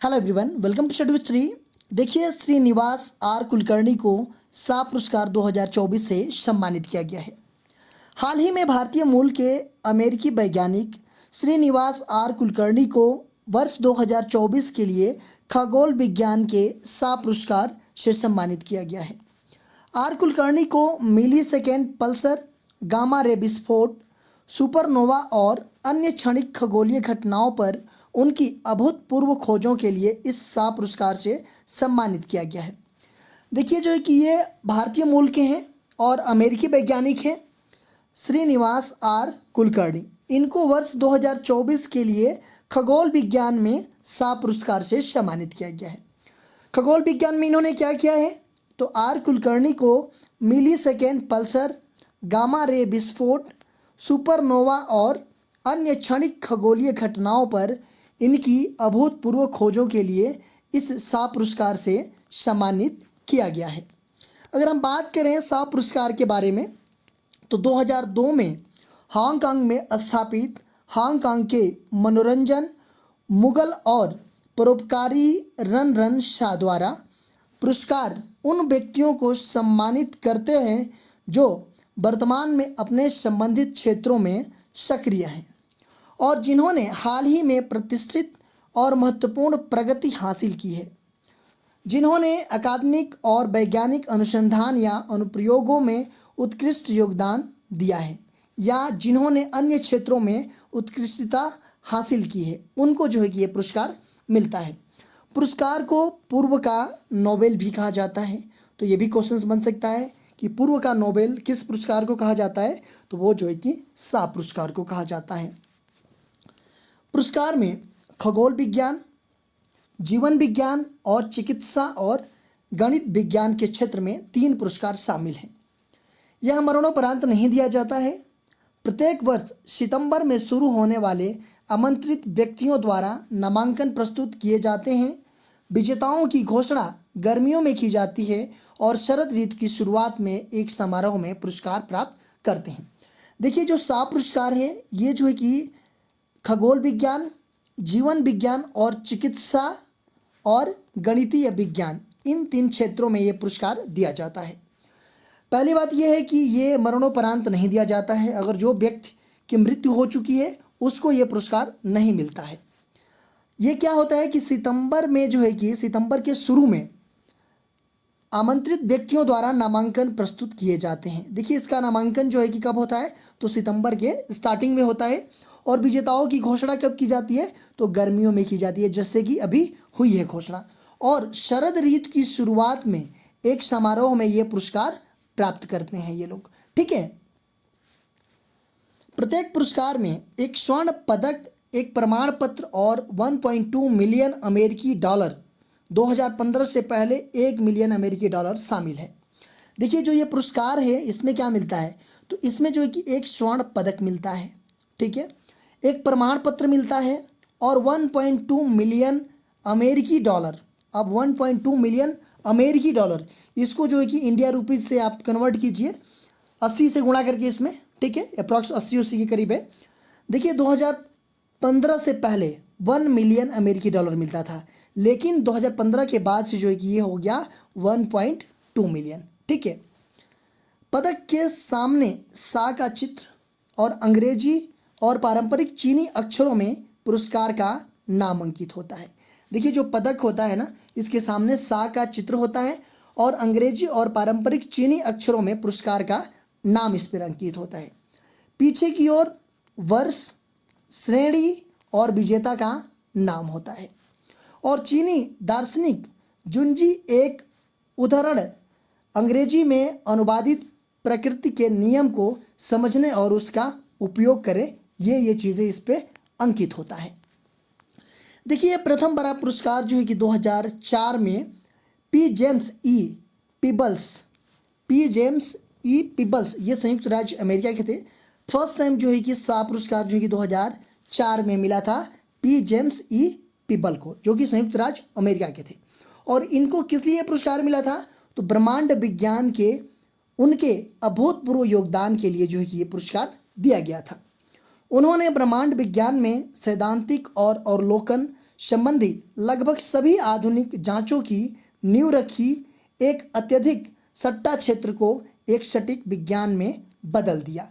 Hello everyone, welcome to schedule 3। देखिए, Srinivas are Kulkarni को सा पुरस्कार 2024 से सम्मानित किया गया है। हाल ही में भारतीय मूल के अमेरिकी वैज्ञानिक श्रीनिवास आर कुलकर्णी को वर्ष 2024 के लिए खगोल विज्ञान के सा पुरस्कार से सम्मानित किया गया है। आर कुलकर्णी को मिली सेकेंड पल्सर, गामा रे विस्फोट, सुपरनोवा और अन्य क्षणिक खगोलीय घटनाओं पर उनकी अभूतपूर्व खोजों के लिए इस सा पुरस्कार से सम्मानित किया गया है। देखिए, जो है कि ये भारतीय मूल के हैं और अमेरिकी वैज्ञानिक हैं, श्रीनिवास आर कुलकर्णी। इनको वर्ष 2024 के लिए खगोल विज्ञान में सा पुरस्कार से सम्मानित किया गया है। खगोल विज्ञान में इन्होंने क्या किया है, तो आर कुलकर्णी को मिली सेकेंड पल्सर, गामा रे विस्फोट, सुपरनोवा और अन्य क्षणिक खगोलीय घटनाओं पर इनकी अभूतपूर्व खोजों के लिए इस सा पुरस्कार से सम्मानित किया गया है। अगर हम बात करें सा पुरस्कार के बारे में, तो 2002 में हांगकांग में स्थापित हांगकांग के मनोरंजन, मुगल और परोपकारी रन शाह द्वारा पुरस्कार उन व्यक्तियों को सम्मानित करते हैं जो वर्तमान में अपने संबंधित क्षेत्रों में सक्रिय हैं और जिन्होंने हाल ही में प्रतिष्ठित और महत्वपूर्ण प्रगति हासिल की है, जिन्होंने अकादमिक और वैज्ञानिक अनुसंधान या अनुप्रयोगों में उत्कृष्ट योगदान दिया है या जिन्होंने अन्य क्षेत्रों में उत्कृष्टता हासिल की है, उनको जो है कि ये पुरस्कार मिलता है। पुरस्कार को पूर्व का नोबेल भी कहा जाता है। तो ये भी क्वेश्चन बन सकता है कि पूर्व का नोबेल किस पुरस्कार को कहा जाता है, तो वो जो है कि सा पुरस्कार को कहा जाता है। पुरस्कार में खगोल विज्ञान, जीवन विज्ञान और चिकित्सा और गणित विज्ञान के क्षेत्र में 3 पुरस्कार शामिल हैं। यह मरणोपरांत नहीं दिया जाता है। प्रत्येक वर्ष सितंबर में शुरू होने वाले आमंत्रित व्यक्तियों द्वारा नामांकन प्रस्तुत किए जाते हैं। विजेताओं की घोषणा गर्मियों में की जाती है और शरद ऋतु की शुरुआत में एक समारोह में पुरस्कार प्राप्त करते हैं। देखिए, जो सा पुरस्कार है ये जो है कि खगोल विज्ञान, जीवन विज्ञान और चिकित्सा और गणितीय विज्ञान, इन 3 क्षेत्रों में ये पुरस्कार दिया जाता है। पहली बात यह है कि ये मरणोपरांत नहीं दिया जाता है। अगर जो व्यक्ति की मृत्यु हो चुकी है उसको ये पुरस्कार नहीं मिलता है। ये क्या होता है कि सितंबर में जो है कि सितंबर के शुरू में आमंत्रित व्यक्तियों द्वारा नामांकन प्रस्तुत किए जाते हैं। देखिए, इसका नामांकन जो है कि कब होता है, तो सितंबर के स्टार्टिंग में होता है और विजेताओं की घोषणा कब की जाती है, तो गर्मियों में की जाती है, जैसे कि अभी हुई है घोषणा। और शरद ऋतु की शुरुआत में एक समारोह में ये पुरस्कार प्राप्त करते हैं ये लोग। ठीक है। प्रत्येक पुरस्कार में एक स्वर्ण पदक, एक प्रमाण पत्र और 1.2 मिलियन अमेरिकी डॉलर, 2015 से पहले 1 मिलियन अमेरिकी डॉलर शामिल है। देखिए, जो ये पुरस्कार है इसमें क्या मिलता है, तो इसमें जो है कि एक स्वर्ण पदक मिलता है, ठीक है, एक प्रमाण पत्र मिलता है और 1.2 मिलियन अमेरिकी डॉलर। अब 1.2 मिलियन अमेरिकी डॉलर, इसको जो है कि इंडिया रुपीज़ से आप कन्वर्ट कीजिए, 80 से गुणा करके इसमें, ठीक है, अप्रॉक्स 80 के करीब है। देखिए, 2015 से पहले 1 मिलियन अमेरिकी डॉलर मिलता था, लेकिन 2015 के बाद से जो है कि ये हो गया 1.2 मिलियन। ठीक है। पदक के सामने सा का चित्र और अंग्रेजी और पारंपरिक चीनी अक्षरों में पुरस्कार का नाम अंकित होता है। देखिए, जो पदक होता है ना, इसके सामने सा का चित्र होता है और अंग्रेजी और पारंपरिक चीनी अक्षरों में पुरस्कार का नाम इस पर अंकित होता है। पीछे की ओर वर्ष, श्रेणी और विजेता का नाम होता है। और चीनी दार्शनिक जुंजी एक उदाहरण अंग्रेजी में अनुवादित प्रकृति के नियम को समझने और उसका उपयोग करें, ये चीज़ें इस पे अंकित होता है। देखिए, प्रथम बड़ा पुरस्कार जो है कि 2004 में पी जेम्स ई पीबल्स, ये संयुक्त राज्य अमेरिका के थे। फर्स्ट टाइम जो है कि सा पुरस्कार जो है कि 2004 में मिला था पी जेम्स ई पीबल को, जो कि संयुक्त राज्य अमेरिका के थे। और इनको किस लिए पुरस्कार मिला था, तो ब्रह्मांड विज्ञान के उनके अभूतपूर्व योगदान के लिए जो है कि ये पुरस्कार दिया गया था। उन्होंने ब्रह्मांड विज्ञान में सैद्धांतिक और अवलोकन संबंधी लगभग सभी आधुनिक जांचों की नींव रखी, एक अत्यधिक सट्टा क्षेत्र को एक सटीक विज्ञान में बदल दिया।